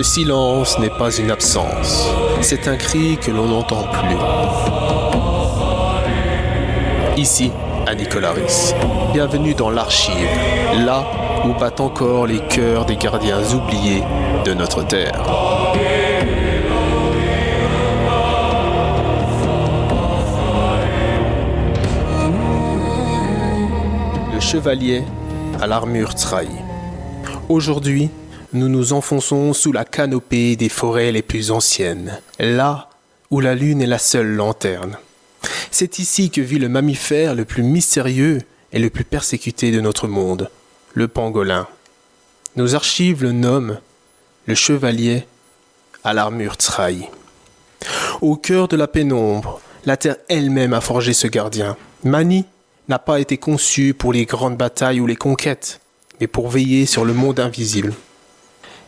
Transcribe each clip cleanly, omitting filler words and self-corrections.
silence n'est pas une absence, c'est un cri que l'on n'entend plus. Ici, à Nicolas-Ris, bienvenue dans l'Archive, là où battent encore les cœurs des gardiens oubliés de notre terre. Le chevalier à l'armure trahie. Aujourd'hui, nous nous enfonçons sous la canopée des forêts les plus anciennes, là où la lune est la seule lanterne. C'est ici que vit le mammifère le plus mystérieux et le plus persécuté de notre monde, le pangolin. Nos archives le nomment le chevalier à l'armure trahie. Au cœur de la pénombre, la terre elle-même a forgé ce gardien. Mani n'a pas été conçu pour les grandes batailles ou les conquêtes, mais pour veiller sur le monde invisible.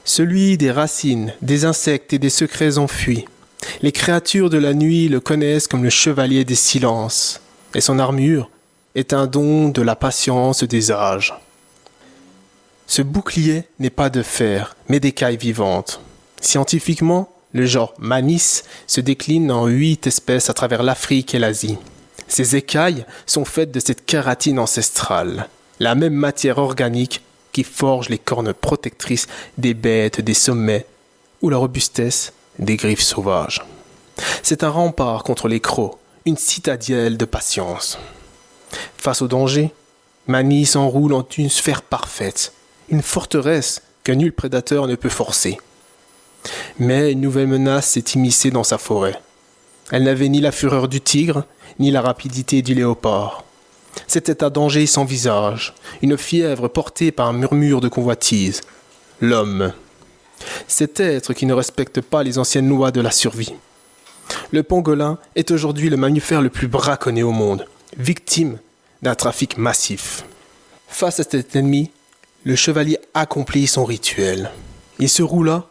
Celui des racines, des insectes et des secrets enfuis. Les créatures de la nuit le connaissent comme le chevalier des silences, et son armure est un don de la patience des âges. Ce bouclier n'est pas de fer, mais d'écailles vivantes. Scientifiquement, le genre Manis se décline en 8 espèces à travers l'Afrique et l'Asie. Ces écailles sont faites de cette kératine ancestrale, la même matière organique qui forge les cornes protectrices des bêtes des sommets ou la robustesse des griffes sauvages. C'est un rempart contre les crocs, une citadelle de patience. Face au danger, Mani s'enroule en une sphère parfaite, une forteresse que nul prédateur ne peut forcer. Mais une nouvelle menace s'est immiscée dans sa forêt. Elle n'avait ni la fureur du tigre, ni la rapidité du léopard. C'était un danger sans visage, une fièvre portée par un murmure de convoitise. L'homme. Cet être qui ne respecte pas les anciennes lois de la survie. Le pangolin est aujourd'hui le mammifère le plus braconné au monde, victime d'un trafic massif. Face à cet ennemi, le chevalier accomplit son rituel. Il se roula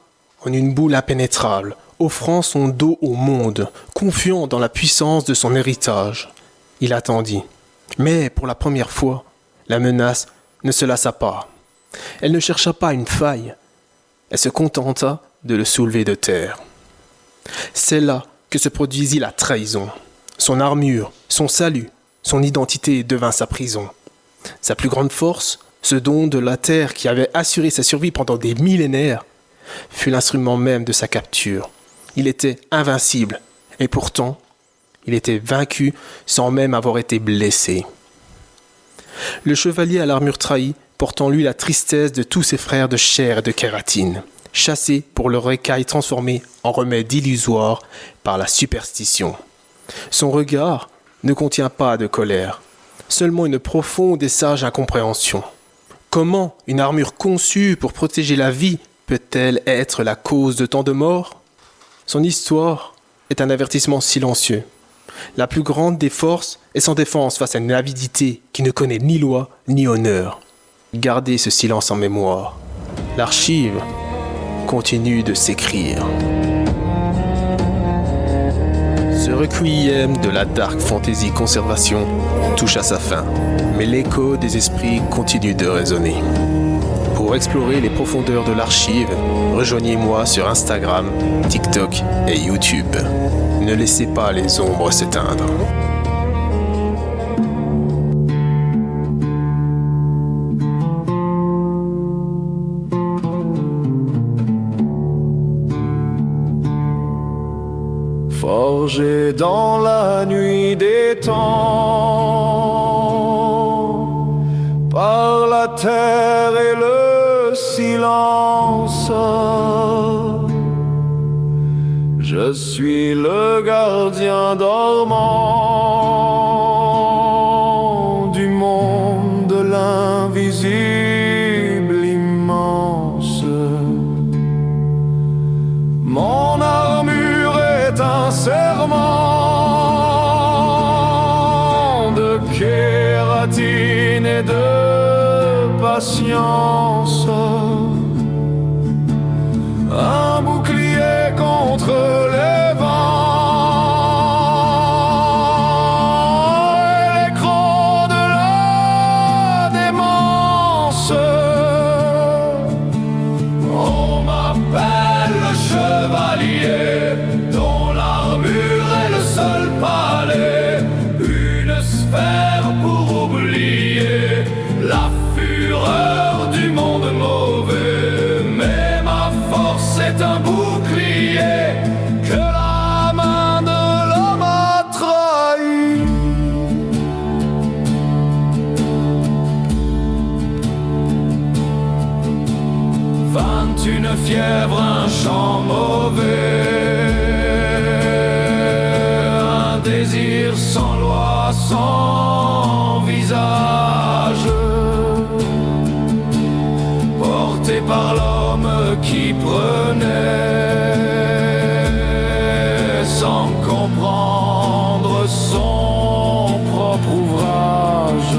en une boule impénétrable, offrant son dos au monde, confiant dans la puissance de son héritage. Il attendit. Mais pour la première fois, la menace ne se lassa pas. Elle ne chercha pas une faille. Elle se contenta de le soulever de terre. C'est là que se produisit la trahison. Son armure, son salut, son identité devint sa prison. Sa plus grande force, ce don de la terre qui avait assuré sa survie pendant des millénaires, fut l'instrument même de sa capture. Il était invincible, et pourtant, il était vaincu sans même avoir été blessé. Le chevalier à l'armure trahie porte en lui la tristesse de tous ses frères de chair et de kératine, chassés pour leur écaille transformée en remède illusoire par la superstition. Son regard ne contient pas de colère, seulement une profonde et sage incompréhension. Comment une armure conçue pour protéger la vie peut-elle être la cause de tant de morts ? Son histoire est un avertissement silencieux. La plus grande des forces est sans défense face à une avidité qui ne connaît ni loi ni honneur. Gardez ce silence en mémoire. L'archive continue de s'écrire. Ce requiem de la dark fantasy conservation touche à sa fin, mais l'écho des esprits continue de résonner. Pour explorer les profondeurs de l'archive, rejoignez-moi sur Instagram, TikTok et YouTube. Ne laissez pas les ombres s'éteindre. Forgé dans la nuit des temps, par la terre et le silence, je suis le gardien dormant du monde de l'invisible immense. Mon armure est un serment de kératine et de patience, un bouclier contre les vents et les crocs de la démence. On m'appelle chevalier dont l'armure est le seul palais, une sphère pour oublier la fureur du monde mauvais. Mais ma force est un bouclier que la main de l'homme a trahi. 21 fièvres, un chant mauvais, un désir sans loi, sans visage, porté par l'homme qui prenait sans comprendre son propre ouvrage.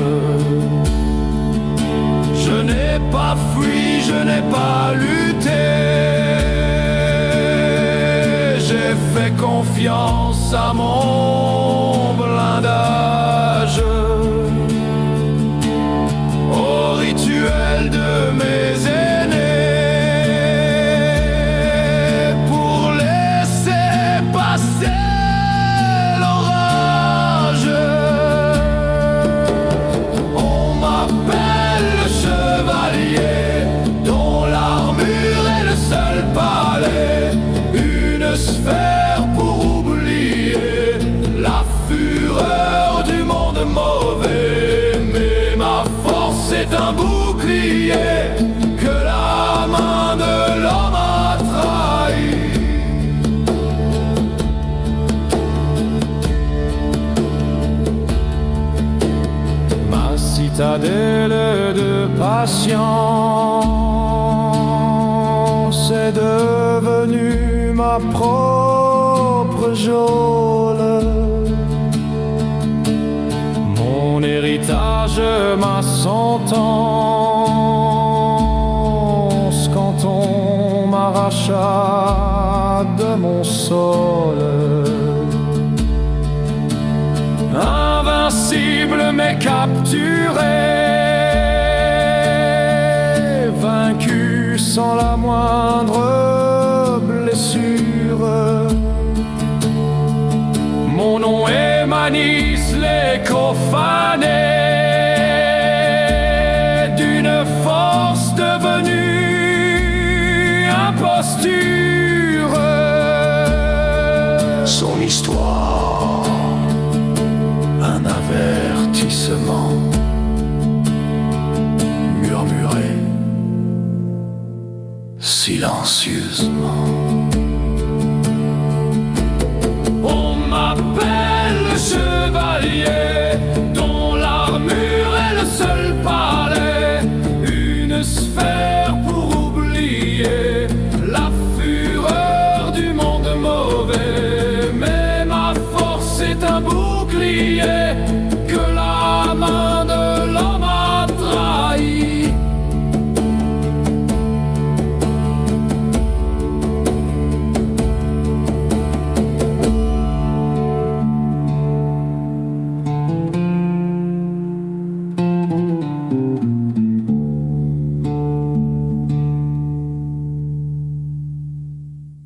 Je n'ai pas fui, je n'ai pas lutté, j'ai fait confiance à mon blindage, au rituel de mes aînés, pour laisser passer l'orage. On m'appelle le chevalier dont l'armure est le seul palais, une sphère pour oublier la fureur du monde mauvais. Mais ma force est un bouclier que la main de l'homme a trahi. Ma citadelle de patience est devenue ma propre geôle. Mon héritage, ma sentence, quand on m'arracha de mon sol. Invincible mais capturé, vaincu sans la moindre blessure. Mon nom est Manis, l'écho fané d'une force devenue imposture. Son histoire, un avertissement murmuré silencieusement.